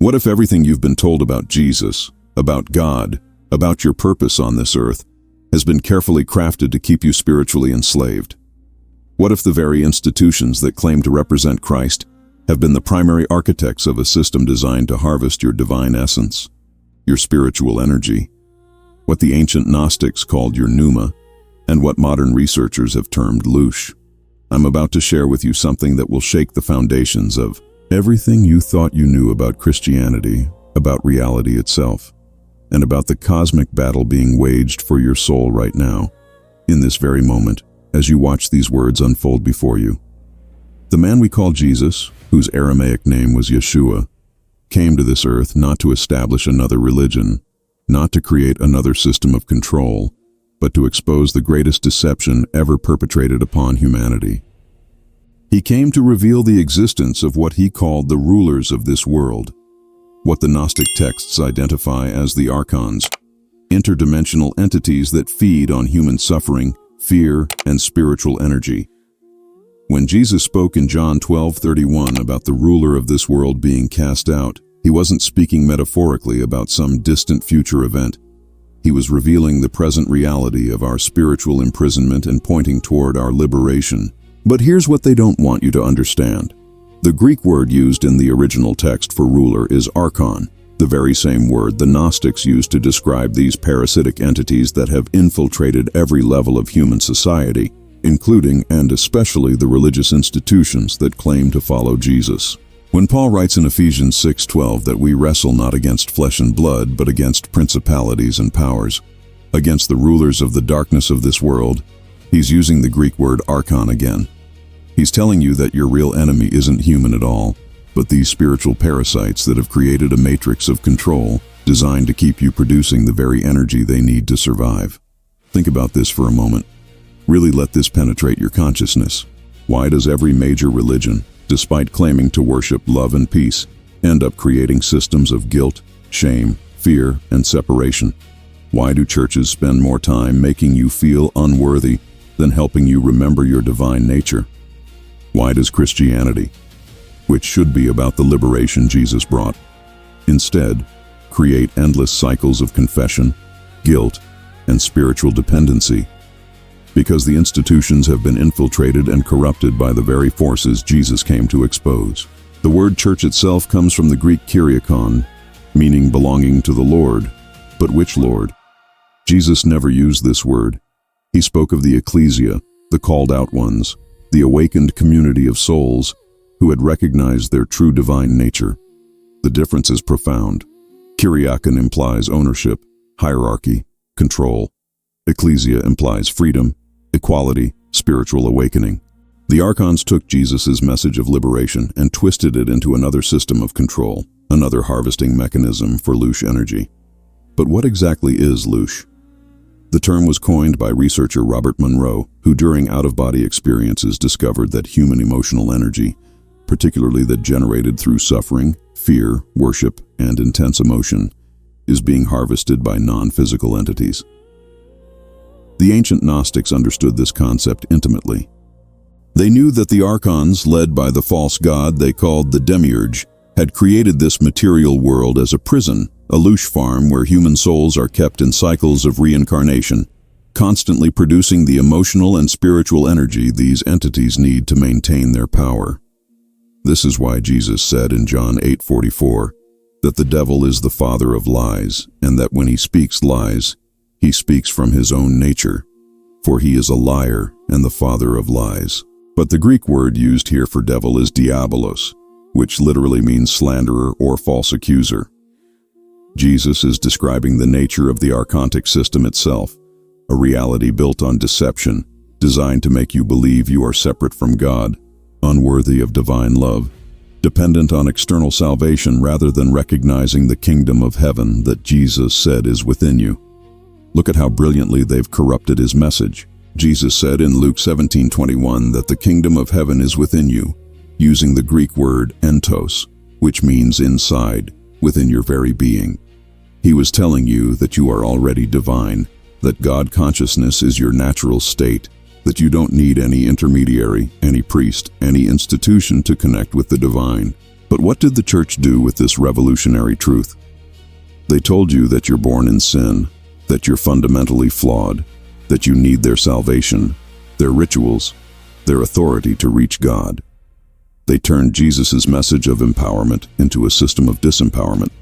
What if everything you've been told about Jesus, about God, about your purpose on this earth, has been carefully crafted to keep you spiritually enslaved? What if the very institutions that claim to represent Christ have been the primary architects of a system designed to harvest your divine essence, your spiritual energy, what the ancient Gnostics called your pneuma, and what modern researchers have termed louche? I'm about to share with you something that will shake the foundations of everything you thought you knew about Christianity, about reality itself, and about the cosmic battle being waged for your soul right now, in this very moment, as you watch these words unfold before you. The man we call Jesus, whose Aramaic name was Yeshua, came to this earth not to establish another religion, not to create another system of control, but to expose the greatest deception ever perpetrated upon humanity. He came to reveal the existence of what he called the rulers of this world, what the Gnostic texts identify as the Archons, interdimensional entities that feed on human suffering, fear, and spiritual energy. When Jesus spoke in John 12:31 about the ruler of this world being cast out, he wasn't speaking metaphorically about some distant future event. He was revealing the present reality of our spiritual imprisonment and pointing toward our liberation. But here's what they don't want you to understand. The Greek word used in the original text for ruler is archon, the very same word the Gnostics used to describe these parasitic entities that have infiltrated every level of human society, including and especially the religious institutions that claim to follow Jesus. When Paul writes in Ephesians 6:12 that we wrestle not against flesh and blood, but against principalities and powers, against the rulers of the darkness of this world, he's using the Greek word archon again. He's telling you that your real enemy isn't human at all, but these spiritual parasites that have created a matrix of control designed to keep you producing the very energy they need to survive. Think about this for a moment. Really let this penetrate your consciousness. Why does every major religion, despite claiming to worship love and peace, end up creating systems of guilt, shame, fear, and separation? Why do churches spend more time making you feel unworthy than helping you remember your divine nature? Why does Christianity, which should be about the liberation Jesus brought, instead create endless cycles of confession, guilt, and spiritual dependency? Because the institutions have been infiltrated and corrupted by the very forces Jesus came to expose. The word church itself comes from the Greek kyriakon, meaning belonging to the Lord. But which Lord? Jesus never used this word. He spoke of the ecclesia, the called out ones, the awakened community of souls who had recognized their true divine nature. The difference is profound. Kyriakon implies ownership, hierarchy, control. Ecclesia implies freedom, equality, spiritual awakening. The Archons took Jesus' message of liberation and twisted it into another system of control, another harvesting mechanism for louche energy. But what exactly is louche? The term was coined by researcher Robert Monroe, who during out-of-body experiences discovered that human emotional energy, particularly that generated through suffering, fear, worship, and intense emotion, is being harvested by non-physical entities. The ancient Gnostics understood this concept intimately. They knew that the Archons, led by the false god they called the Demiurge, had created this material world as a prison, a louche farm where human souls are kept in cycles of reincarnation, constantly producing the emotional and spiritual energy these entities need to maintain their power. This is why Jesus said in John 8:44 that the devil is the father of lies, and that when he speaks lies, he speaks from his own nature, for he is a liar and the father of lies. But the Greek word used here for devil is diabolos, which literally means slanderer or false accuser. Jesus is describing the nature of the archontic system itself, a reality built on deception, designed to make you believe you are separate from God, unworthy of divine love, dependent on external salvation rather than recognizing the kingdom of heaven that Jesus said is within you. Look at how brilliantly they've corrupted his message. Jesus said in Luke 17:21 that the kingdom of heaven is within you, using the Greek word entos, which means inside, within your very being. He was telling you that you are already divine, that God consciousness is your natural state, that you don't need any intermediary, any priest, any institution to connect with the divine, But what did the church do with this revolutionary truth? They told you that you're born in sin, that you're fundamentally flawed, that you need their salvation, their rituals, their authority to reach God. They turned Jesus' message of empowerment into a system of disempowerment,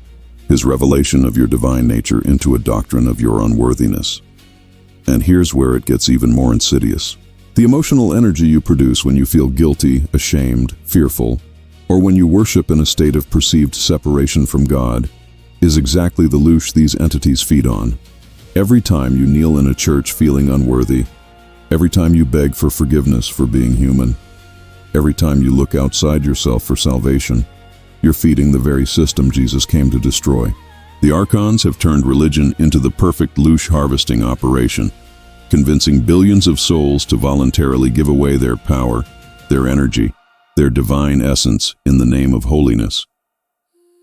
his revelation of your divine nature into a doctrine of your unworthiness. And here's where it gets even more insidious. The emotional energy you produce when you feel guilty, ashamed, fearful, or when you worship in a state of perceived separation from God, is exactly the loosh these entities feed on. Every time you kneel in a church feeling unworthy, every time you beg for forgiveness for being human, every time you look outside yourself for salvation, you're feeding the very system Jesus came to destroy. The Archons have turned religion into the perfect loosh harvesting operation, convincing billions of souls to voluntarily give away their power, their energy, their divine essence in the name of holiness.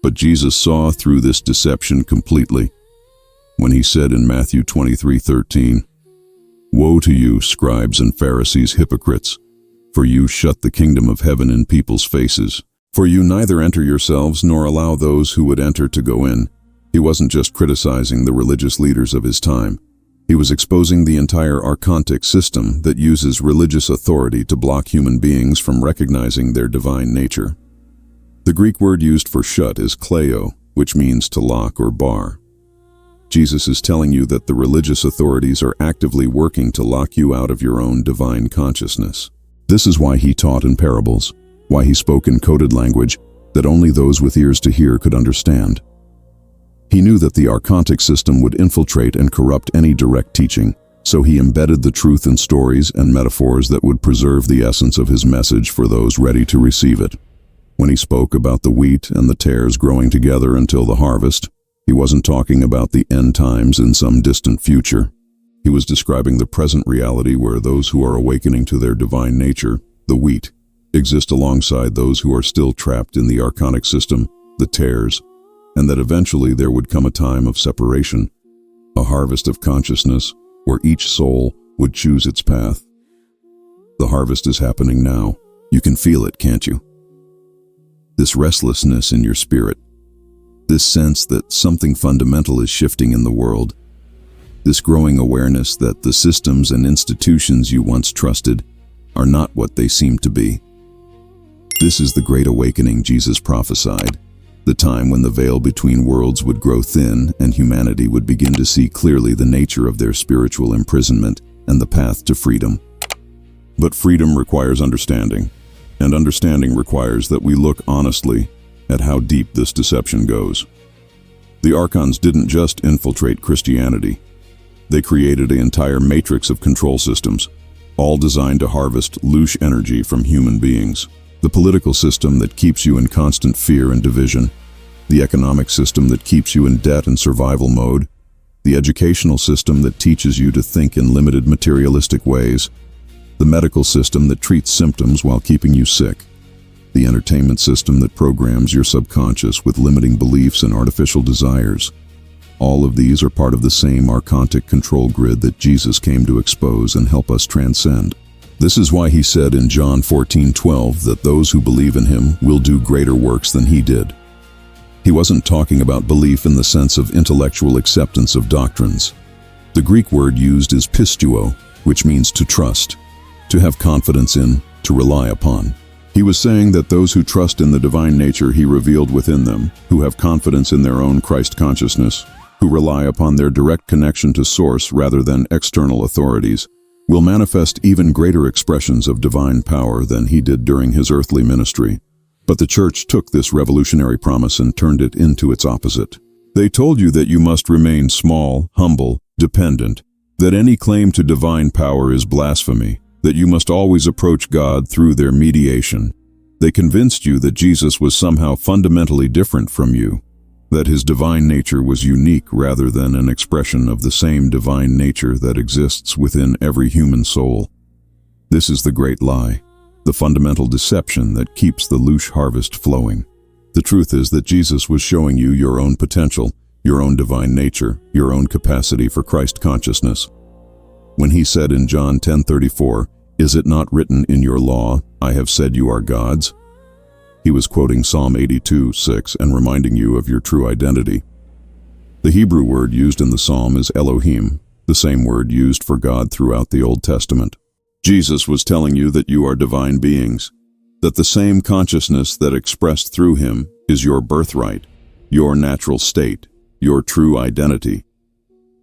But Jesus saw through this deception completely when he said in Matthew 23:13, "Woe to you, scribes and Pharisees, hypocrites, for you shut the kingdom of heaven in people's faces. For you neither enter yourselves nor allow those who would enter to go in." He wasn't just criticizing the religious leaders of his time. He was exposing the entire archontic system that uses religious authority to block human beings from recognizing their divine nature. The Greek word used for shut is kleo, which means to lock or bar. Jesus is telling you that the religious authorities are actively working to lock you out of your own divine consciousness. This is why he taught in parables, why he spoke in coded language that only those with ears to hear could understand. He knew that the archontic system would infiltrate and corrupt any direct teaching, so he embedded the truth in stories and metaphors that would preserve the essence of his message for those ready to receive it. When he spoke about the wheat and the tares growing together until the harvest, he wasn't talking about the end times in some distant future. He was describing the present reality where those who are awakening to their divine nature, the wheat, exist alongside those who are still trapped in the archonic system, the tares, and that eventually there would come a time of separation, a harvest of consciousness where each soul would choose its path. The harvest is happening now. You can feel it, can't you? This restlessness in your spirit, this sense that something fundamental is shifting in the world, this growing awareness that the systems and institutions you once trusted are not what they seem to be. This is the great awakening Jesus prophesied, the time when the veil between worlds would grow thin and humanity would begin to see clearly the nature of their spiritual imprisonment and the path to freedom. But freedom requires understanding, and understanding requires that we look honestly at how deep this deception goes. The Archons didn't just infiltrate Christianity. They created an entire matrix of control systems, all designed to harvest loosh energy from human beings. The political system that keeps you in constant fear and division, the economic system that keeps you in debt and survival mode, the educational system that teaches you to think in limited materialistic ways, the medical system that treats symptoms while keeping you sick, the entertainment system that programs your subconscious with limiting beliefs and artificial desires. All of these are part of the same archontic control grid that Jesus came to expose and help us transcend. This is why he said in John 14:12 that those who believe in him will do greater works than he did. He wasn't talking about belief in the sense of intellectual acceptance of doctrines. The Greek word used is pistuo, which means to trust, to have confidence in, to rely upon. He was saying that those who trust in the divine nature he revealed within them, who have confidence in their own Christ consciousness, who rely upon their direct connection to source rather than external authorities, will manifest even greater expressions of divine power than he did during his earthly ministry. But the church took this revolutionary promise and turned it into its opposite. They told you that you must remain small, humble, dependent, that any claim to divine power is blasphemy, that you must always approach God through their mediation. They convinced you that Jesus was somehow fundamentally different from you, that his divine nature was unique rather than an expression of the same divine nature that exists within every human soul. This is the great lie, the fundamental deception that keeps the loosh harvest flowing. The truth is that Jesus was showing you your own potential, your own divine nature, your own capacity for Christ consciousness. When he said in John 10:34, "Is it not written in your law, I have said you are gods?" He was quoting Psalm 82:6 and reminding you of your true identity. The Hebrew word used in the psalm is Elohim, the same word used for God throughout the Old Testament. Jesus was telling you that you are divine beings, that the same consciousness that expressed through him is your birthright, your natural state, your true identity.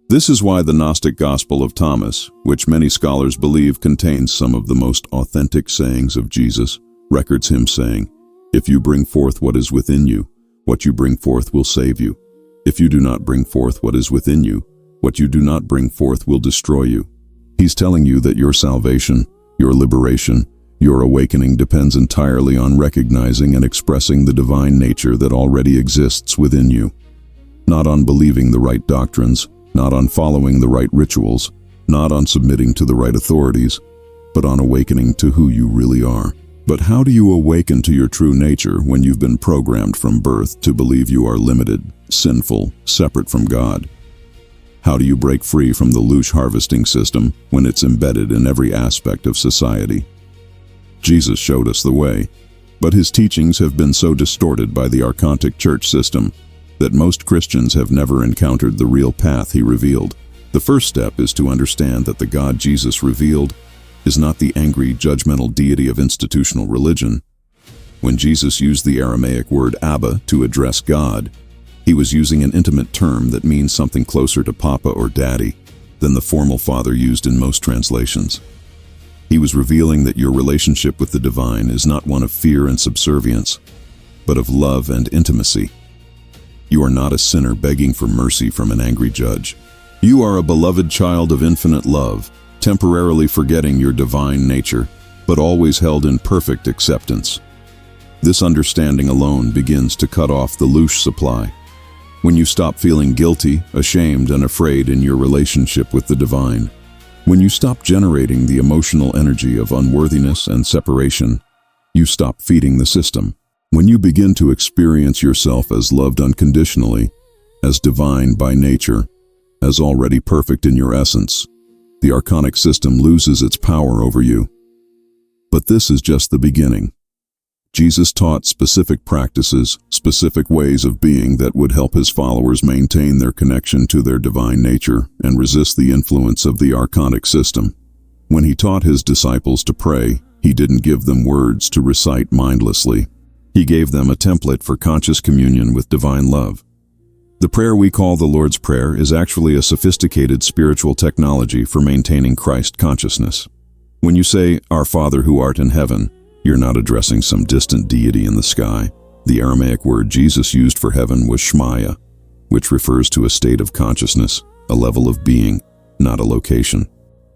This is why the Gnostic Gospel of Thomas, which many scholars believe contains some of the most authentic sayings of Jesus, records him saying, "If you bring forth what is within you, what you bring forth will save you. If you do not bring forth what is within you, what you do not bring forth will destroy you." He's telling you that your salvation, your liberation, your awakening depends entirely on recognizing and expressing the divine nature that already exists within you. Not on believing the right doctrines, not on following the right rituals, not on submitting to the right authorities, but on awakening to who you really are. But how do you awaken to your true nature when you've been programmed from birth to believe you are limited, sinful, separate from God? How do you break free from the louche harvesting system when it's embedded in every aspect of society? Jesus showed us the way, but his teachings have been so distorted by the Archonic church system that most Christians have never encountered the real path he revealed. The first step is to understand that the God Jesus revealed is not the angry, judgmental deity of institutional religion. When Jesus used the Aramaic word Abba to address God, he was using an intimate term that means something closer to Papa or Daddy than the formal Father used in most translations. He was revealing that your relationship with the divine is not one of fear and subservience, but of love and intimacy. You are not a sinner begging for mercy from an angry judge. You are a beloved child of infinite love, temporarily forgetting your divine nature, but always held in perfect acceptance. This understanding alone begins to cut off the louche supply. When you stop feeling guilty, ashamed, and afraid in your relationship with the divine, when you stop generating the emotional energy of unworthiness and separation, you stop feeding the system. When you begin to experience yourself as loved unconditionally, as divine by nature, as already perfect in your essence, the Archonic system loses its power over you. But this is just the beginning. Jesus taught specific practices, specific ways of being that would help his followers maintain their connection to their divine nature and resist the influence of the Archonic system. When he taught his disciples to pray, he didn't give them words to recite mindlessly. He gave them a template for conscious communion with divine love. The prayer we call the Lord's Prayer is actually a sophisticated spiritual technology for maintaining Christ consciousness. When you say, "Our Father who art in heaven," you're not addressing some distant deity in the sky. The Aramaic word Jesus used for heaven was Shmaya, which refers to a state of consciousness, a level of being, not a location.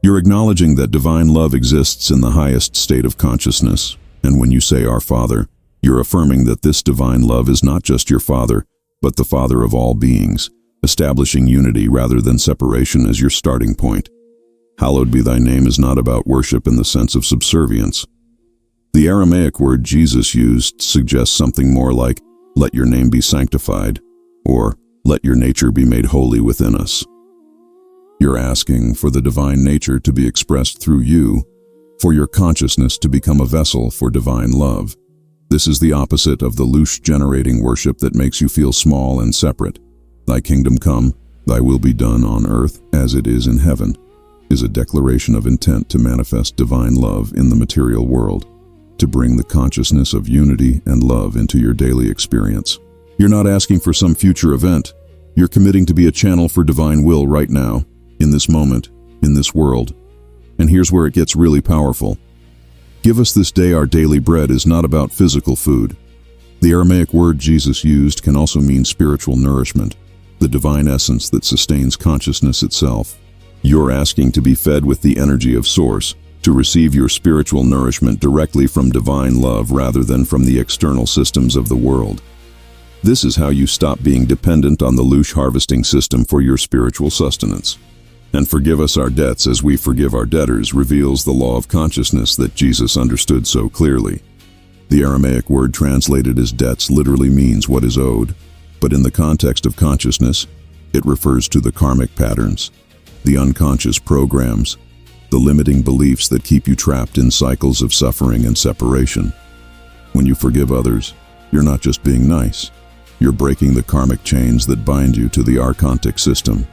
You're acknowledging that divine love exists in the highest state of consciousness, and when you say, "Our Father," you're affirming that this divine love is not just your Father, but the Father of all beings, establishing unity rather than separation as your starting point. Hallowed be thy name is not about worship in the sense of subservience. The Aramaic word Jesus used suggests something more like, "Let your name be sanctified," or "Let your nature be made holy within us." You're asking for the divine nature to be expressed through you, for your consciousness to become a vessel for divine love. This is the opposite of the louche-generating worship that makes you feel small and separate. "Thy kingdom come, thy will be done on earth as it is in heaven," is a declaration of intent to manifest divine love in the material world, to bring the consciousness of unity and love into your daily experience. You're not asking for some future event. You're committing to be a channel for divine will right now, in this moment, in this world. And here's where it gets really powerful. "Give us this day our daily bread" is not about physical food. The Aramaic word Jesus used can also mean spiritual nourishment, the divine essence that sustains consciousness itself. You're asking to be fed with the energy of Source, to receive your spiritual nourishment directly from divine love rather than from the external systems of the world. This is how you stop being dependent on the louche harvesting system for your spiritual sustenance. "And forgive us our debts as we forgive our debtors" reveals the law of consciousness that Jesus understood so clearly. The Aramaic word translated as debts literally means what is owed, but in the context of consciousness, it refers to the karmic patterns, the unconscious programs, the limiting beliefs that keep you trapped in cycles of suffering and separation. When you forgive others, you're not just being nice. You're breaking the karmic chains that bind you to the Archontic system.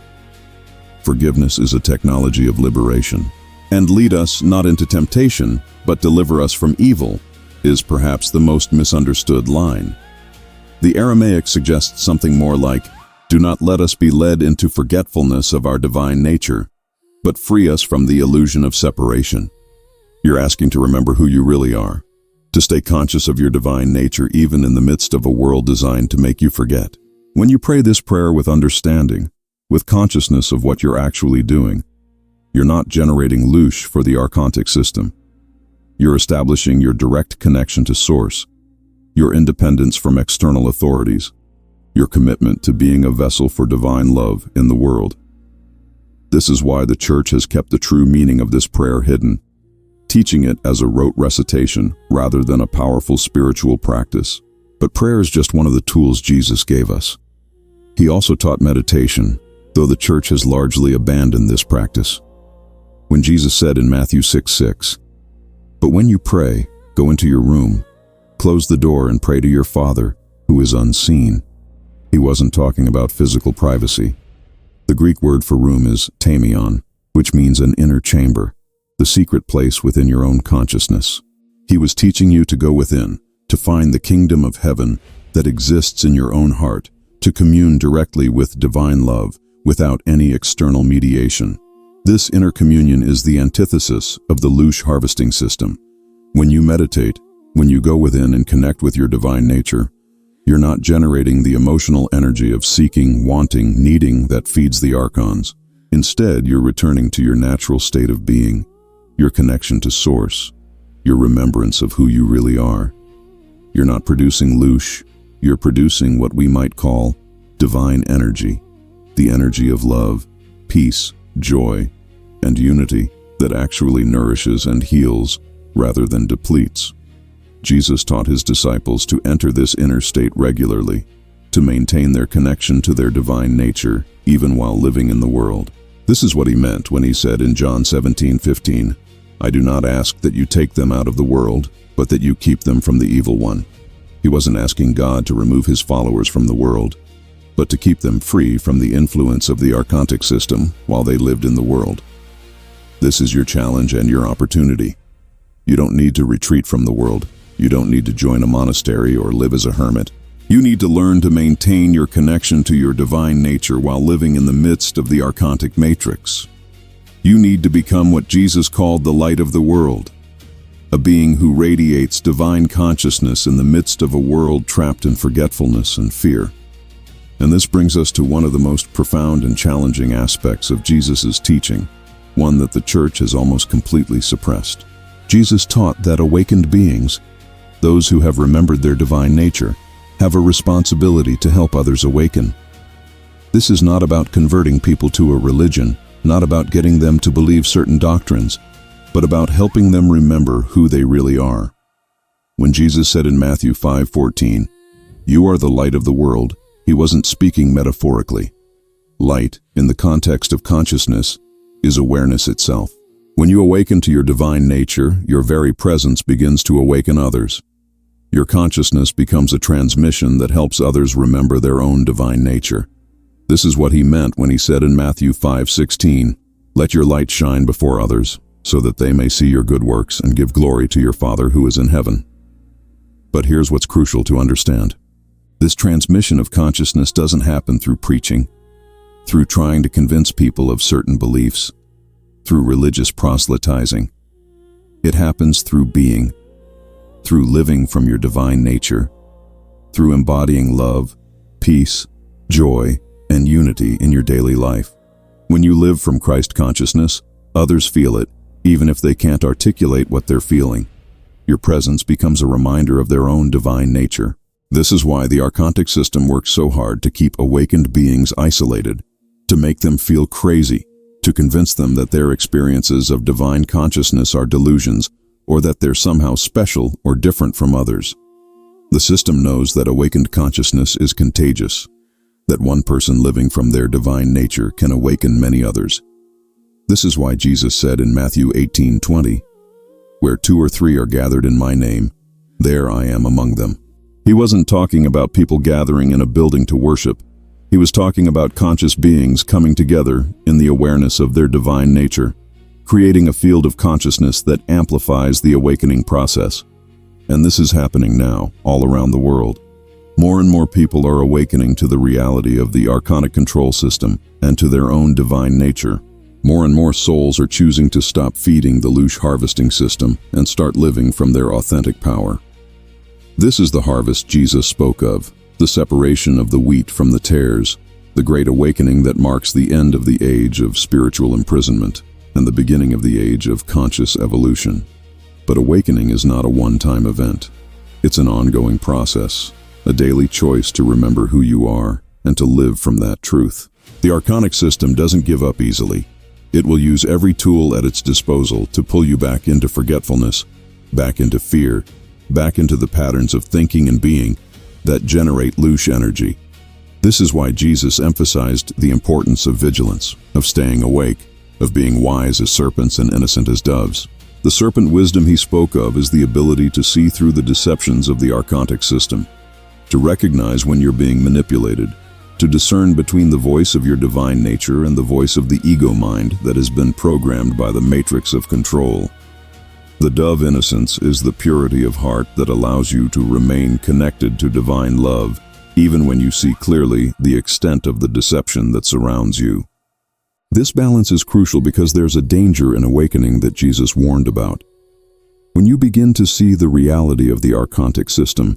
Forgiveness is a technology of liberation. And lead us not into temptation, but deliver us from evil, is perhaps the most misunderstood line. The Aramaic suggests something more like, do not let us be led into forgetfulness of our divine nature, but free us from the illusion of separation. You're asking to remember who you really are, to stay conscious of your divine nature even in the midst of a world designed to make you forget. When you pray this prayer with understanding, with consciousness of what you're actually doing, you're not generating loosh for the Archontic system. You're establishing your direct connection to Source, your independence from external authorities, your commitment to being a vessel for divine love in the world. This is why the Church has kept the true meaning of this prayer hidden, teaching it as a rote recitation rather than a powerful spiritual practice. But prayer is just one of the tools Jesus gave us. He also taught meditation, though the Church has largely abandoned this practice. When Jesus said in Matthew 6:6, "But when you pray, go into your room, close the door and pray to your Father who is unseen," he wasn't talking about physical privacy. The Greek word for room is tamion, which means an inner chamber, the secret place within your own consciousness. He was teaching you to go within, to find the kingdom of heaven that exists in your own heart, to commune directly with divine love without any external mediation. This inner communion is the antithesis of the loosh harvesting system. When you meditate, when you go within and connect with your divine nature, you're not generating the emotional energy of seeking, wanting, needing that feeds the Archons. Instead, you're returning to your natural state of being, your connection to Source, your remembrance of who you really are. You're not producing loosh, you're producing what we might call divine energy, the energy of love, peace, joy, and unity that actually nourishes and heals rather than depletes. Jesus taught his disciples to enter this inner state regularly, to maintain their connection to their divine nature even while living in the world. This is what he meant when he said in John 17:15, "I do not ask that you take them out of the world, but that you keep them from the evil one." He wasn't asking God to remove his followers from the world, but to keep them free from the influence of the Archontic system while they lived in the world. This is your challenge and your opportunity. You don't need to retreat from the world. You don't need to join a monastery or live as a hermit. You need to learn to maintain your connection to your divine nature while living in the midst of the Archontic matrix. You need to become what Jesus called the light of the world, a being who radiates divine consciousness in the midst of a world trapped in forgetfulness and fear. And this brings us to one of the most profound and challenging aspects of Jesus' teaching, one that the Church has almost completely suppressed. Jesus taught that awakened beings, those who have remembered their divine nature, have a responsibility to help others awaken. This is not about converting people to a religion, not about getting them to believe certain doctrines, but about helping them remember who they really are. When Jesus said in Matthew 5:14, "You are the light of the world," he wasn't speaking metaphorically. Light, in the context of consciousness, is awareness itself. When you awaken to your divine nature, your very presence begins to awaken others. Your consciousness becomes a transmission that helps others remember their own divine nature. This is what he meant when he said in Matthew 5:16, "Let your light shine before others, so that they may see your good works and give glory to your Father who is in heaven." But here's what's crucial to understand. This transmission of consciousness doesn't happen through preaching, through trying to convince people of certain beliefs, through religious proselytizing. It happens through being, through living from your divine nature, through embodying love, peace, joy, and unity in your daily life. When you live from Christ consciousness, others feel it, even if they can't articulate what they're feeling. Your presence becomes a reminder of their own divine nature. This is why the Archontic system works so hard to keep awakened beings isolated, to make them feel crazy, to convince them that their experiences of divine consciousness are delusions, or that they're somehow special or different from others. The system knows that awakened consciousness is contagious, that one person living from their divine nature can awaken many others. This is why Jesus said in Matthew 18:20, "Where 2 or 3 are gathered in my name, There I am among them. He wasn't talking about people gathering in a building to worship. He was talking about conscious beings coming together in the awareness of their divine nature, creating a field of consciousness that amplifies the awakening process. And this is happening now, all around the world. More and more people are awakening to the reality of the Archonic control system and to their own divine nature. More and more souls are choosing to stop feeding the Lush harvesting system and start living from their authentic power. This is the harvest Jesus spoke of, the separation of the wheat from the tares, the great awakening that marks the end of the age of spiritual imprisonment and the beginning of the age of conscious evolution. But awakening is not a one-time event. It's an ongoing process, a daily choice to remember who you are and to live from that truth. The Archonic system doesn't give up easily. It will use every tool at its disposal to pull you back into forgetfulness, back into fear, back into the patterns of thinking and being that generate Lush energy. This is why Jesus emphasized the importance of vigilance, of staying awake, of being wise as serpents and innocent as doves. The serpent wisdom he spoke of is the ability to see through the deceptions of the Archonic system, to recognize when you're being manipulated, to discern between the voice of your divine nature and the voice of the ego mind that has been programmed by the matrix of control. The dove innocence is the purity of heart that allows you to remain connected to divine love, even when you see clearly the extent of the deception that surrounds you. This balance is crucial because there's a danger in awakening that Jesus warned about. When you begin to see the reality of the Archonic system,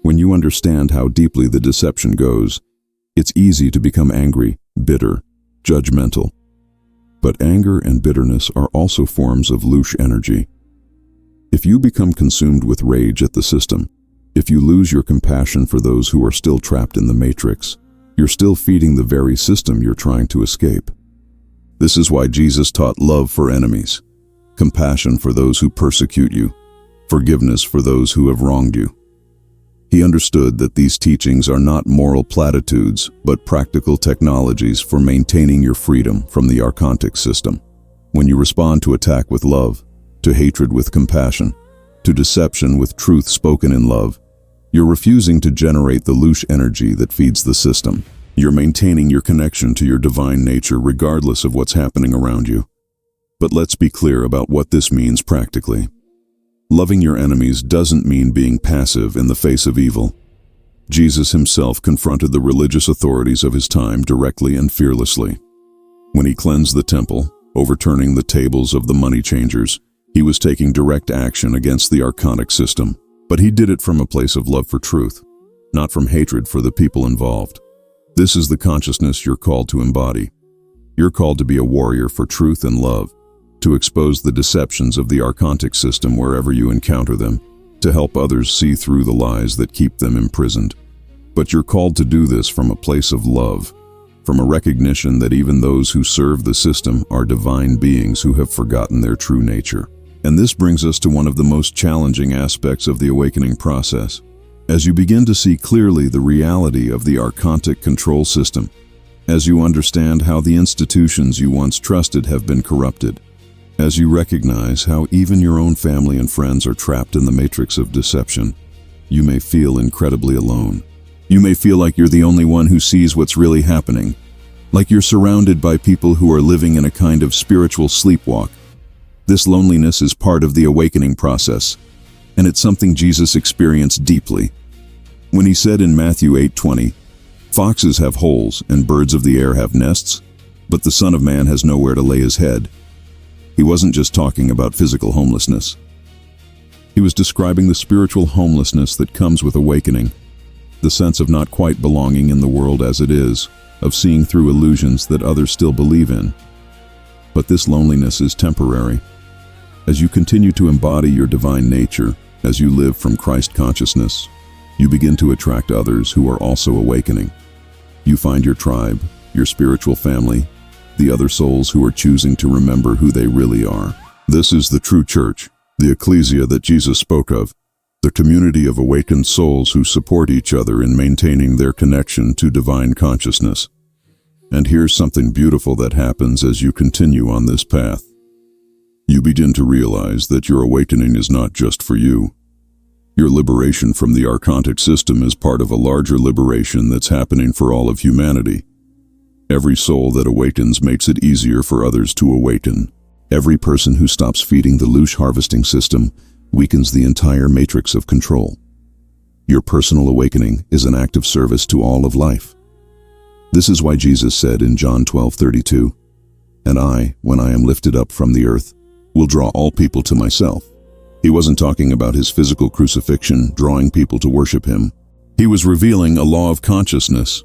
when you understand how deeply the deception goes, it's easy to become angry, bitter, judgmental. But anger and bitterness are also forms of Lush energy. If you become consumed with rage at the system, if you lose your compassion for those who are still trapped in the matrix, you're still feeding the very system you're trying to escape. This is why Jesus taught love for enemies, compassion for those who persecute you, forgiveness for those who have wronged you. He understood that these teachings are not moral platitudes, but practical technologies for maintaining your freedom from the Archonic system. When you respond to attack with love, to hatred with compassion, to deception with truth spoken in love, you're refusing to generate the Lush energy that feeds the system. You're maintaining your connection to your divine nature regardless of what's happening around you. But let's be clear about what this means practically. Loving your enemies doesn't mean being passive in the face of evil. Jesus himself confronted the religious authorities of his time directly and fearlessly. When he cleansed the temple, overturning the tables of the money changers, he was taking direct action against the Archonic system. But he did it from a place of love for truth, not from hatred for the people involved. This is the consciousness you're called to embody. You're called to be a warrior for truth and love, to expose the deceptions of the Archonic system wherever you encounter them, to help others see through the lies that keep them imprisoned. But you're called to do this from a place of love, from a recognition that even those who serve the system are divine beings who have forgotten their true nature. And this brings us to one of the most challenging aspects of the awakening process. As you begin to see clearly the reality of the Archonic control system, as you understand how the institutions you once trusted have been corrupted, as you recognize how even your own family and friends are trapped in the matrix of deception, you may feel incredibly alone. You may feel like you're the only one who sees what's really happening, like you're surrounded by people who are living in a kind of spiritual sleepwalk. This loneliness is part of the awakening process, and it's something Jesus experienced deeply. When he said in Matthew 8:20, "Foxes have holes and birds of the air have nests, but the Son of Man has nowhere to lay his head," he wasn't just talking about physical homelessness. He was describing the spiritual homelessness that comes with awakening, the sense of not quite belonging in the world as it is, of seeing through illusions that others still believe in. But this loneliness is temporary. As you continue to embody your divine nature, as you live from Christ consciousness, you begin to attract others who are also awakening. You find your tribe, your spiritual family, the other souls who are choosing to remember who they really are. This is the true church, the ecclesia that Jesus spoke of, the community of awakened souls who support each other in maintaining their connection to divine consciousness. And here's something beautiful that happens as you continue on this path. You begin to realize that your awakening is not just for you. Your liberation from the Archontic system is part of a larger liberation that's happening for all of humanity. Every soul that awakens makes it easier for others to awaken. Every person who stops feeding the loosh harvesting system weakens the entire matrix of control. Your personal awakening is an act of service to all of life. This is why Jesus said in John 12:32, "And I, when I am lifted up from the earth, will draw all people to myself." He wasn't talking about his physical crucifixion, drawing people to worship him. He was revealing a law of consciousness.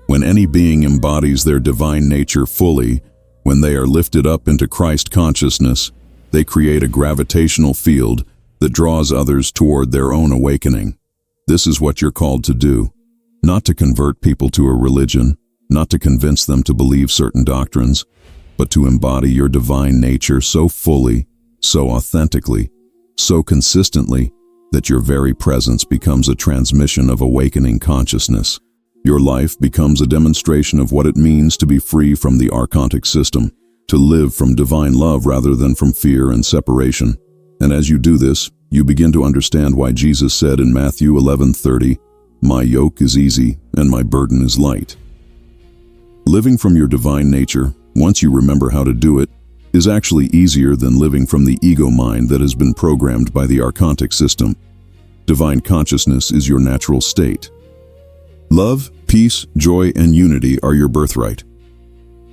When any being embodies their divine nature fully, when they are lifted up into Christ consciousness, they create a gravitational field that draws others toward their own awakening. This is what you're called to do. Not to convert people to a religion, not to convince them to believe certain doctrines, but to embody your divine nature so fully, so authentically, so consistently, that your very presence becomes a transmission of awakening consciousness. Your life becomes a demonstration of what it means to be free from the Archontic system, to live from divine love rather than from fear and separation. And as you do this, you begin to understand why Jesus said in Matthew 11:30, "My yoke is easy and my burden is light." Living from your divine nature, once you remember how to do it, is actually easier than living from the ego mind that has been programmed by the Archontic system. Divine consciousness is your natural state. Love, peace, joy, and unity are your birthright.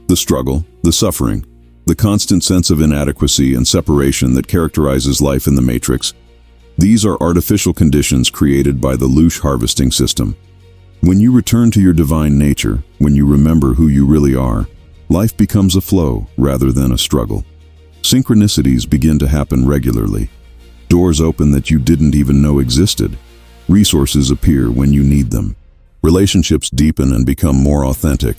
The struggle, the suffering, the constant sense of inadequacy and separation that characterizes life in the Matrix, these are artificial conditions created by the loosh harvesting system. When you return to your divine nature, when you remember who you really are, life becomes a flow rather than a struggle. Synchronicities begin to happen regularly. Doors open that you didn't even know existed. Resources appear when you need them. Relationships deepen and become more authentic.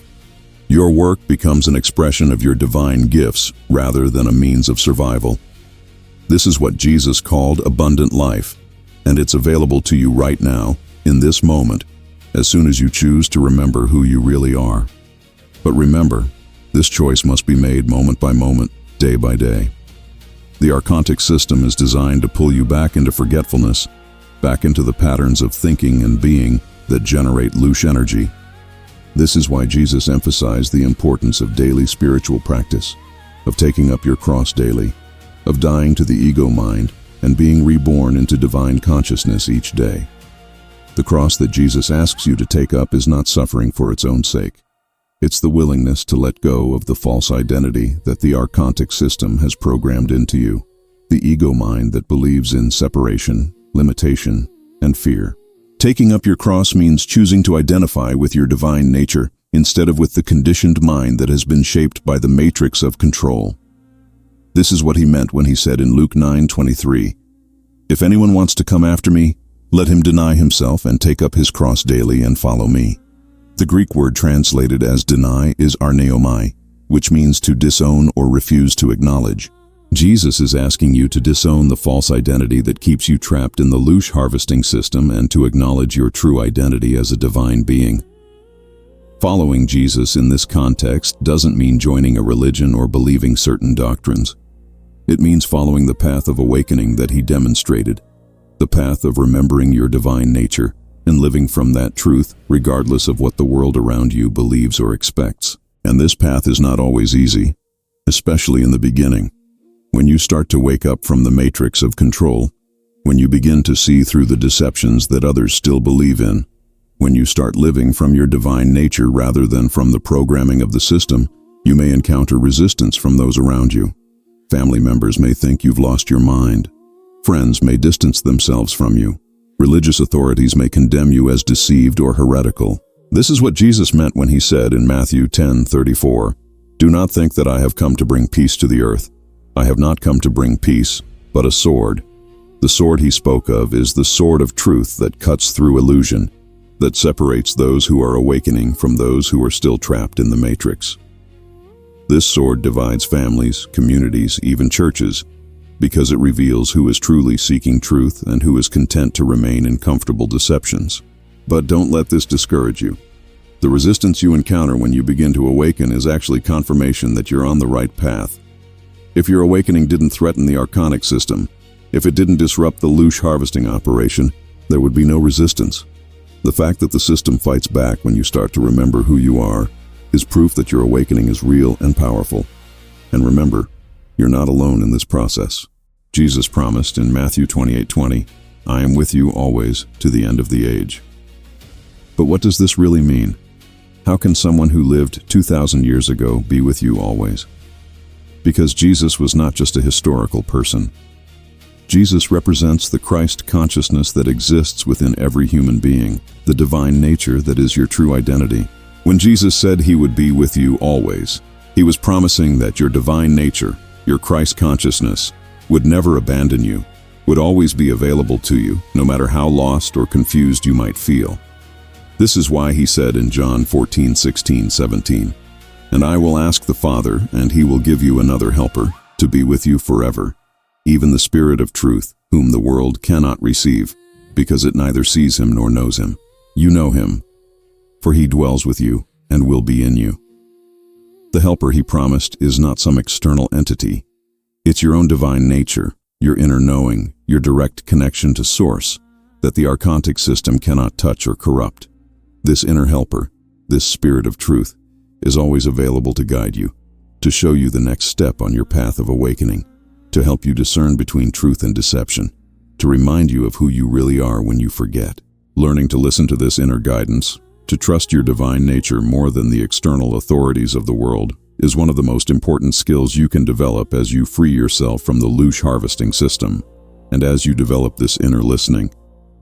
Your work becomes an expression of your divine gifts rather than a means of survival. This is what Jesus called abundant life, and it's available to you right now, in this moment, as soon as you choose to remember who you really are. But remember, this choice must be made moment by moment, day by day. The Archontic system is designed to pull you back into forgetfulness, back into the patterns of thinking and being that generate loosh energy. This is why Jesus emphasized the importance of daily spiritual practice, of taking up your cross daily, of dying to the ego mind and being reborn into divine consciousness each day. The cross that Jesus asks you to take up is not suffering for its own sake. It's the willingness to let go of the false identity that the Archontic system has programmed into you, the ego mind that believes in separation, limitation, and fear. Taking up your cross means choosing to identify with your divine nature instead of with the conditioned mind that has been shaped by the matrix of control. This is what he meant when he said in Luke 9:23, "If anyone wants to come after me, let him deny himself and take up his cross daily and follow me." The Greek word translated as deny is arneomai, which means to disown or refuse to acknowledge. Jesus is asking you to disown the false identity that keeps you trapped in the loosh harvesting system and to acknowledge your true identity as a divine being. Following Jesus in this context doesn't mean joining a religion or believing certain doctrines. It means following the path of awakening that he demonstrated, the path of remembering your divine nature and living from that truth regardless of what the world around you believes or expects. And this path is not always easy, especially in the beginning. When you start to wake up from the matrix of control, when you begin to see through the deceptions that others still believe in, when you start living from your divine nature rather than from the programming of the system, you may encounter resistance from those around you. Family members may think you've lost your mind. Friends may distance themselves from you. Religious authorities may condemn you as deceived or heretical. This is what Jesus meant when he said in Matthew 10:34, "Do not think that I have come to bring peace to the earth. I have not come to bring peace, but a sword." The sword he spoke of is the sword of truth that cuts through illusion, that separates those who are awakening from those who are still trapped in the matrix. This sword divides families, communities, even churches, because it reveals who is truly seeking truth and who is content to remain in comfortable deceptions. But don't let this discourage you. The resistance you encounter when you begin to awaken is actually confirmation that you're on the right path. If your awakening didn't threaten the Archonic system, if it didn't disrupt the loosh harvesting operation, There would be no resistance. The fact that the system fights back when you start to remember who you are is proof that your awakening is real and powerful. And remember, you're not alone in this process. Jesus promised in Matthew 28:20, "I am with you always to the end of the age." But what does this really mean? How can someone who lived 2,000 years ago be with you always? Because Jesus was not just a historical person. Jesus represents the Christ consciousness that exists within every human being, the divine nature that is your true identity. When Jesus said he would be with you always, he was promising that your divine nature, your Christ consciousness, would never abandon you, would always be available to you, no matter how lost or confused you might feel. This is why he said in John 14:16-17, "And I will ask the Father, and he will give you another helper, to be with you forever, even the Spirit of truth, whom the world cannot receive, because it neither sees him nor knows him. You know him, for he dwells with you and will be in you." The helper he promised is not some external entity. It's your own divine nature, your inner knowing, your direct connection to Source, that the Archontic system cannot touch or corrupt. This inner helper, this Spirit of truth, is always available to guide you, to show you the next step on your path of awakening, to help you discern between truth and deception, to remind you of who you really are when you forget. Learning to listen to this inner guidance, to trust your divine nature more than the external authorities of the world, is one of the most important skills you can develop as you free yourself from the louche harvesting system. And as you develop this inner listening,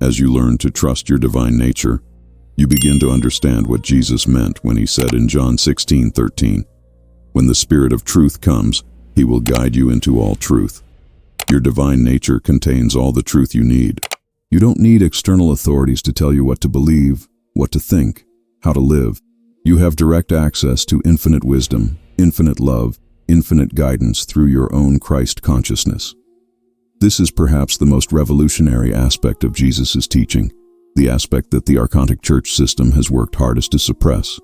as you learn to trust your divine nature, you begin to understand what Jesus meant when he said in John 16:13, "When the Spirit of truth comes, he will guide you into all truth." Your divine nature contains all the truth you need. You don't need external authorities to tell you what to believe, what to think, how to live. You have direct access to infinite wisdom, infinite love, infinite guidance through your own Christ consciousness. This is perhaps the most revolutionary aspect of Jesus' teaching, the aspect that the Archontic Church system has worked hardest to suppress.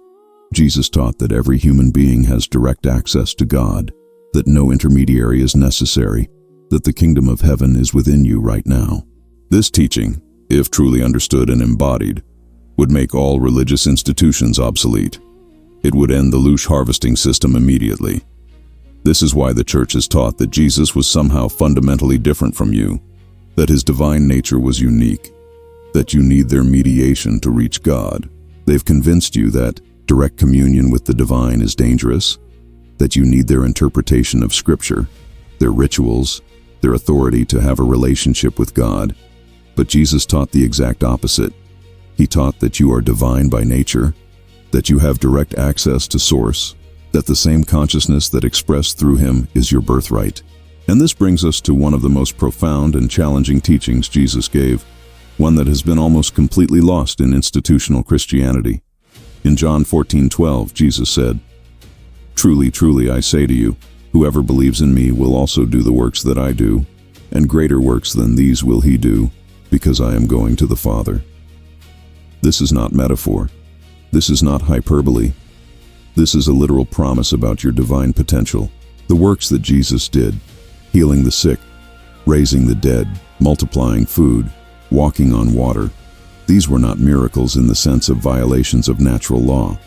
Jesus taught that every human being has direct access to God, that no intermediary is necessary, that the kingdom of heaven is within you right now. This teaching, if truly understood and embodied, would make all religious institutions obsolete. It would end the louche harvesting system immediately. This is why the Church has taught that Jesus was somehow fundamentally different from you, that his divine nature was unique, that you need their mediation to reach God. They've convinced you that direct communion with the divine is dangerous, that you need their interpretation of Scripture, their rituals, their authority to have a relationship with God. But Jesus taught the exact opposite. He taught that you are divine by nature, that you have direct access to Source, that the same consciousness that expressed through him is your birthright. And this brings us to one of the most profound and challenging teachings Jesus gave, one that has been almost completely lost in institutional Christianity. In John 14:12, Jesus said, "Truly, truly, I say to you, whoever believes in me will also do the works that I do, and greater works than these will he do, because I am going to the Father." This is not metaphor. This is not hyperbole. This is a literal promise about your divine potential. The works that Jesus did, healing the sick, raising the dead, multiplying food, walking on water, these were not miracles in the sense of violations of natural law.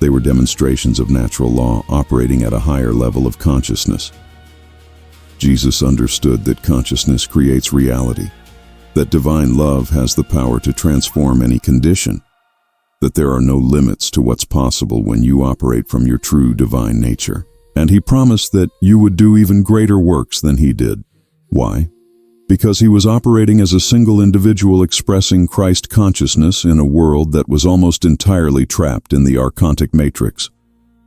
They were demonstrations of natural law operating at a higher level of consciousness. Jesus understood that consciousness creates reality, that divine love has the power to transform any condition, that there are no limits to what's possible when you operate from your true divine nature. And he promised that you would do even greater works than he did. Why? Because he was operating as a single individual expressing Christ consciousness in a world that was almost entirely trapped in the Archontic matrix.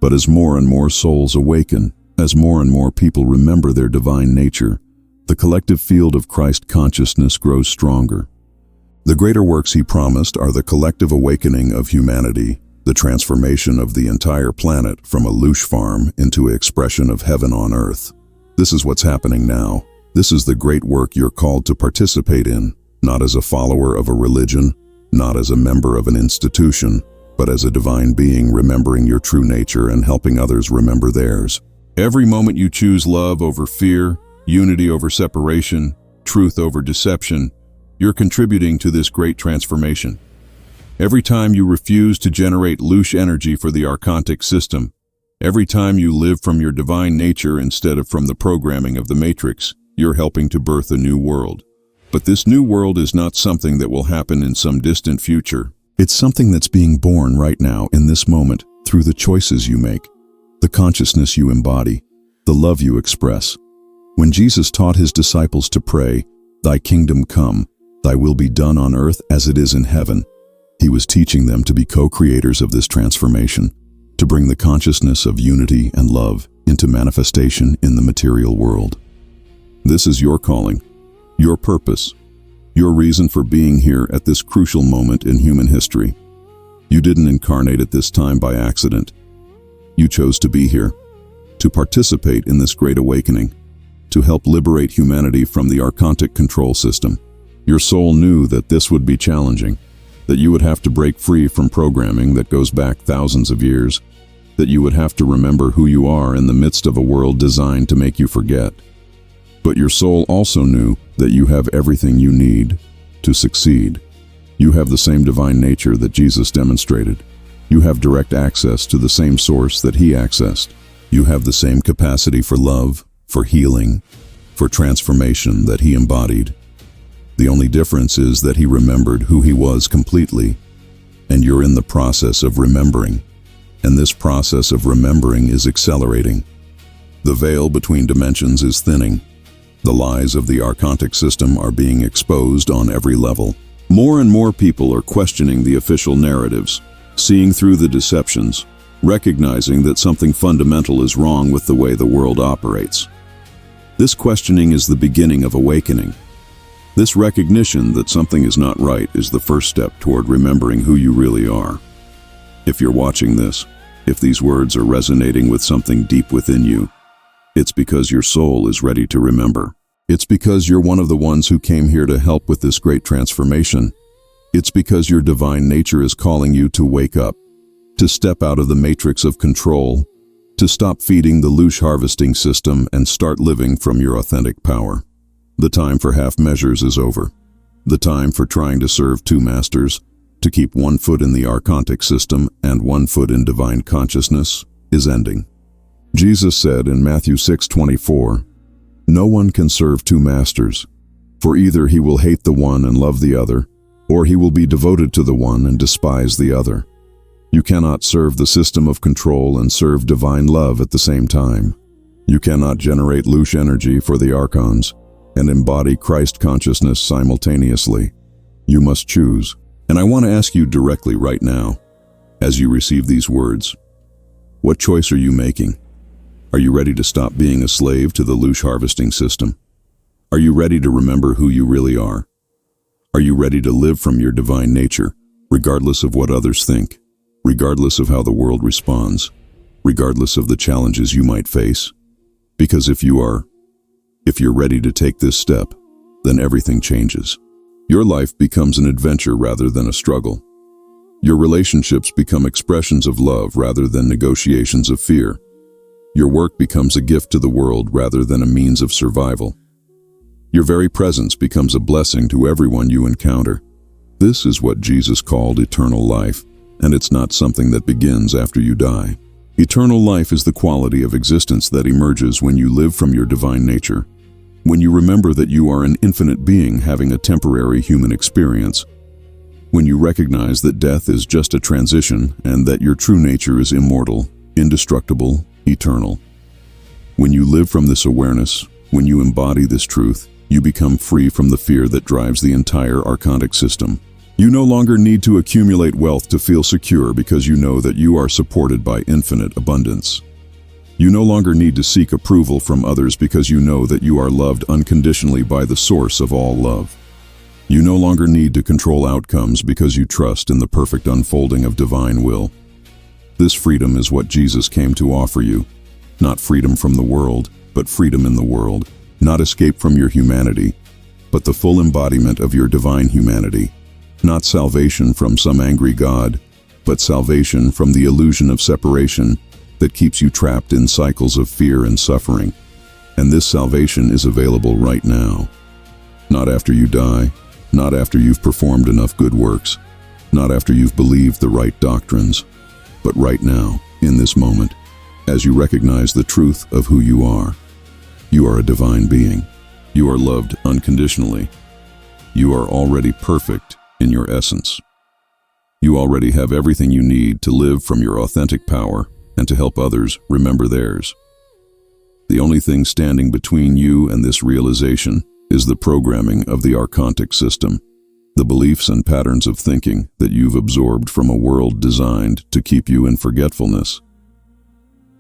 But as more and more souls awaken, as more and more people remember their divine nature, the collective field of Christ consciousness grows stronger. The greater works he promised are the collective awakening of humanity, the transformation of the entire planet from a louche farm into an expression of heaven on earth. This is what's happening now. This is the great work you're called to participate in, not as a follower of a religion, not as a member of an institution, but as a divine being remembering your true nature and helping others remember theirs. Every moment you choose love over fear, unity over separation, truth over deception, You're contributing to this great transformation. Every time you refuse to generate louche energy for the archontic system, every time you live from your divine nature instead of from the programming of the matrix, you're helping to birth a new world. But this new world is not something that will happen in some distant future. It's something that's being born right now in this moment through the choices you make, the consciousness you embody, the love you express. When Jesus taught his disciples to pray, "Thy kingdom come, thy will be done on earth as it is in heaven," he was teaching them to be co-creators of this transformation, to bring the consciousness of unity and love into manifestation in the material world. This is your calling, your purpose, your reason for being here at this crucial moment in human history. You didn't incarnate at this time by accident. You chose to be here, to participate in this great awakening, to help liberate humanity from the archontic control system. Your soul knew that this would be challenging, that you would have to break free from programming that goes back thousands of years, that you would have to remember who you are in the midst of a world designed to make you forget. But your soul also knew that you have everything you need to succeed. You have the same divine nature that Jesus demonstrated. You have direct access to the same source that he accessed. You have the same capacity for love, for healing, for transformation that he embodied. The only difference is that he remembered who he was completely, and you're in the process of remembering. And this process of remembering is accelerating. The veil between dimensions is thinning. The lies of the archontic system are being exposed on every level. More and more people are questioning the official narratives, seeing through the deceptions, recognizing that something fundamental is wrong with the way the world operates. This questioning is the beginning of awakening. This recognition that something is not right is the first step toward remembering who you really are. If you're watching this, if these words are resonating with something deep within you, it's because your soul is ready to remember. It's because you're one of the ones who came here to help with this great transformation. It's because your divine nature is calling you to wake up, to step out of the matrix of control, to stop feeding the louche harvesting system and start living from your authentic power. The time for half measures is over. The time for trying to serve two masters, to keep one foot in the archontic system and one foot in divine consciousness, is ending. Jesus said in Matthew 6:24, "No one can serve two masters, for either he will hate the one and love the other, or he will be devoted to the one and despise the other. You cannot serve the system of control and serve divine love at the same time. You cannot generate louche energy for the Archons and embody Christ consciousness simultaneously. You must choose." And I want to ask you directly right now, as you receive these words, what choice are you making? Are you ready to stop being a slave to the louche harvesting system? Are you ready to remember who you really are? Are you ready to live from your divine nature, regardless of what others think, regardless of how the world responds, regardless of the challenges you might face? Because if you're ready to take this step, then everything changes. Your life becomes an adventure rather than a struggle. Your relationships become expressions of love rather than negotiations of fear. Your work becomes a gift to the world rather than a means of survival. Your very presence becomes a blessing to everyone you encounter. This is what Jesus called eternal life, and it's not something that begins after you die. Eternal life is the quality of existence that emerges when you live from your divine nature. When you remember that you are an infinite being having a temporary human experience. When you recognize that death is just a transition and that your true nature is immortal, indestructible, eternal. When you live from this awareness, when you embody this truth, you become free from the fear that drives the entire archontic system. You no longer need to accumulate wealth to feel secure because you know that you are supported by infinite abundance. You no longer need to seek approval from others because you know that you are loved unconditionally by the source of all love. You no longer need to control outcomes because you trust in the perfect unfolding of divine will. This freedom is what Jesus came to offer you. Not freedom from the world, but freedom in the world. Not escape from your humanity, but the full embodiment of your divine humanity. Not salvation from some angry God, but salvation from the illusion of separation that keeps you trapped in cycles of fear and suffering. And this salvation is available right now. Not after you die, Not after you've performed enough good works, not after you've believed the right doctrines, but right now, in this moment, as you recognize the truth of who you are. You are a divine being. You are loved unconditionally. You are already perfect in your essence. You already have everything you need to live from your authentic power and to help others remember theirs. The only thing standing between you and this realization is the programming of the Archontic system, the beliefs and patterns of thinking that you've absorbed from a world designed to keep you in forgetfulness.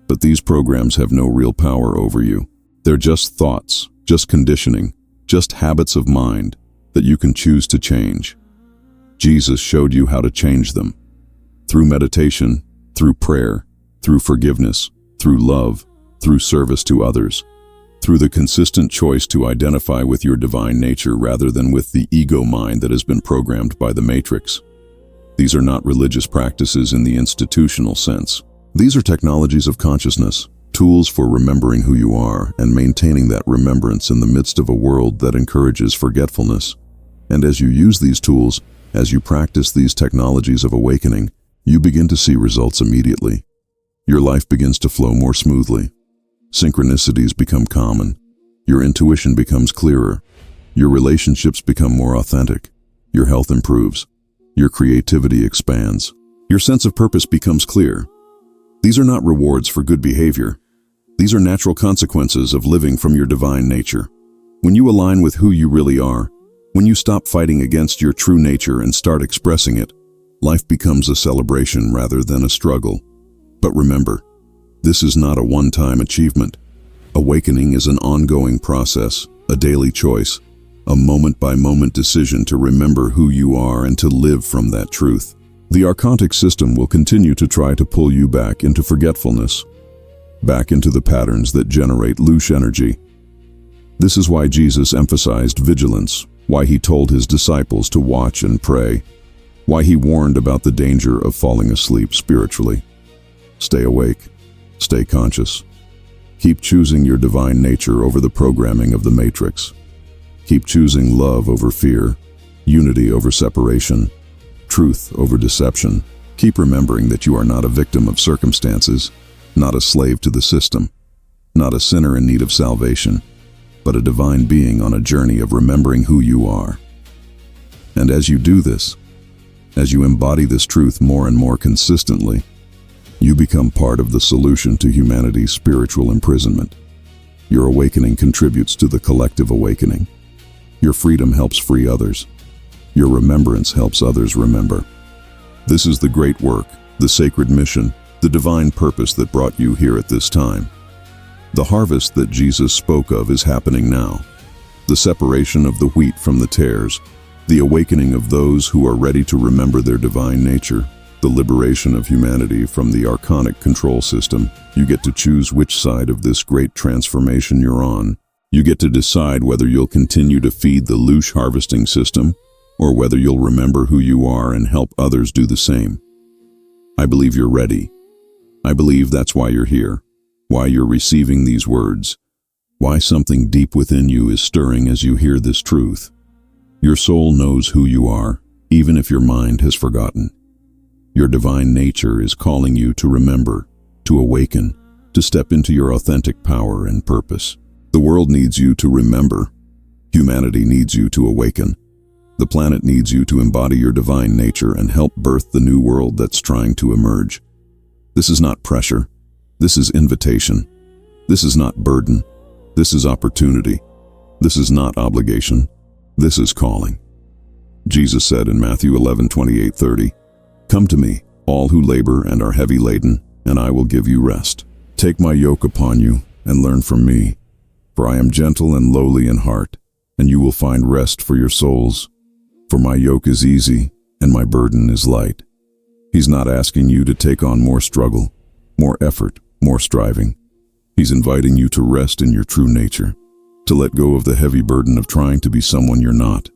But these programs have no real power over you. They're just thoughts, just conditioning, just habits of mind that you can choose to change. Jesus showed you how to change them. Through meditation, through prayer, through forgiveness, through love, through service to others, through the consistent choice to identify with your divine nature rather than with the ego mind that has been programmed by the Matrix. These are not religious practices in the institutional sense. These are technologies of consciousness, tools for remembering who you are and maintaining that remembrance in the midst of a world that encourages forgetfulness. And as you use these tools, as you practice these technologies of awakening, you begin to see results immediately. Your life begins to flow more smoothly. Synchronicities become common. Your intuition becomes clearer. Your relationships become more authentic. Your health improves. Your creativity expands. Your sense of purpose becomes clear. These are not rewards for good behavior. These are natural consequences of living from your divine nature. When you align with who you really are, when you stop fighting against your true nature and start expressing it, life becomes a celebration rather than a struggle. But remember, this is not a one-time achievement. Awakening is an ongoing process, a daily choice, a moment-by-moment decision to remember who you are and to live from that truth. The Archontic system will continue to try to pull you back into forgetfulness, back into the patterns that generate loose energy. This is why Jesus emphasized vigilance, why he told his disciples to watch and pray, why he warned about the danger of falling asleep spiritually. Stay awake. Stay conscious. Keep choosing your divine nature over the programming of the Matrix. Keep choosing love over fear, unity over separation, truth over deception. Keep remembering that you are not a victim of circumstances, not a slave to the system, not a sinner in need of salvation, but a divine being on a journey of remembering who you are. And as you do this, as you embody this truth more and more consistently, you become part of the solution to humanity's spiritual imprisonment. Your awakening contributes to the collective awakening. Your freedom helps free others. Your remembrance helps others remember. This is the great work, the sacred mission, the divine purpose that brought you here at this time. The harvest that Jesus spoke of is happening now. The separation of the wheat from the tares, the awakening of those who are ready to remember their divine nature, the liberation of humanity from the archonic control system. You get to choose which side of this great transformation you're on. You get to decide whether you'll continue to feed the loose harvesting system or whether you'll remember who you are and help others do the same. I believe you're ready. I believe that's why you're here, why you're receiving these words, why something deep within you is stirring as you hear this truth. Your soul knows who you are, even if your mind has forgotten. Your divine nature is calling you to remember, to awaken, to step into your authentic power and purpose. The world needs you to remember. Humanity needs you to awaken. The planet needs you to embody your divine nature and help birth the new world that's trying to emerge. This is not pressure. This is invitation. This is not burden. This is opportunity. This is not obligation. This is calling. Jesus said in Matthew 11:28-30, "Come to me, all who labor and are heavy laden, and I will give you rest. Take my yoke upon you and learn from me, for I am gentle and lowly in heart, and you will find rest for your souls. For my yoke is easy and my burden is light." He's not asking you to take on more struggle, more effort, more striving. He's inviting you to rest in your true nature, to let go of the heavy burden of trying to be someone you're not,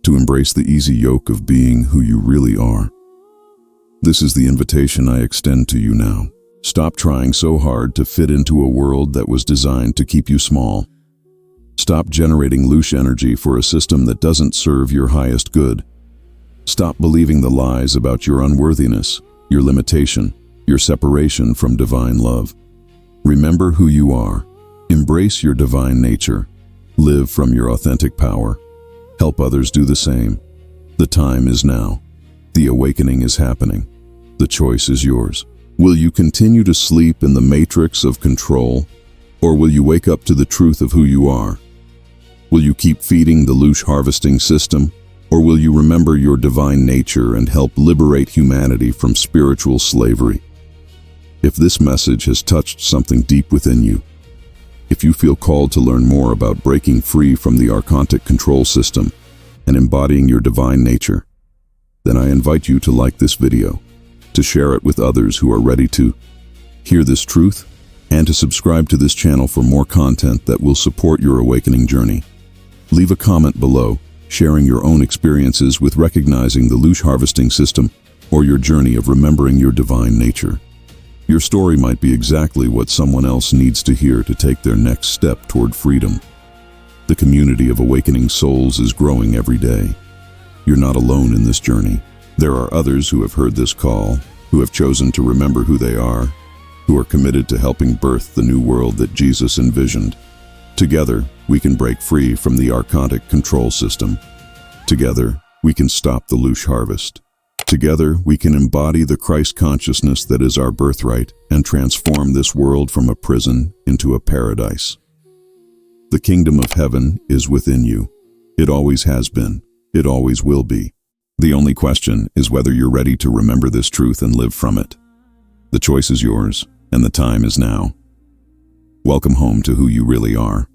to embrace the easy yoke of being who you really are. This is the invitation I extend to you now. Stop trying so hard to fit into a world that was designed to keep you small. Stop generating loose energy for a system that doesn't serve your highest good. Stop believing the lies about your unworthiness, your limitation, your separation from divine love. Remember who you are. Embrace your divine nature. Live from your authentic power. Help others do the same. The time is now. The awakening is happening. The choice is yours. Will you continue to sleep in the matrix of control, or will you wake up to the truth of who you are? Will you keep feeding the loose harvesting system, or will you remember your divine nature and help liberate humanity from spiritual slavery? If this message has touched something deep within you, if you feel called to learn more about breaking free from the archontic control system and embodying your divine nature, then I invite you to like this video, to share it with others who are ready to hear this truth, and to subscribe to this channel for more content that will support your awakening journey. Leave a comment below, sharing your own experiences with recognizing the loose harvesting system or your journey of remembering your divine nature. Your story might be exactly what someone else needs to hear to take their next step toward freedom. The community of awakening souls is growing every day. You're not alone in this journey. There are others who have heard this call, who have chosen to remember who they are, who are committed to helping birth the new world that Jesus envisioned. Together, we can break free from the archontic control system. Together, we can stop the loose harvest. Together, we can embody the Christ consciousness that is our birthright and transform this world from a prison into a paradise. The kingdom of heaven is within you. It always has been. It always will be. The only question is whether you're ready to remember this truth and live from it. The choice is yours, and the time is now. Welcome home to who you really are.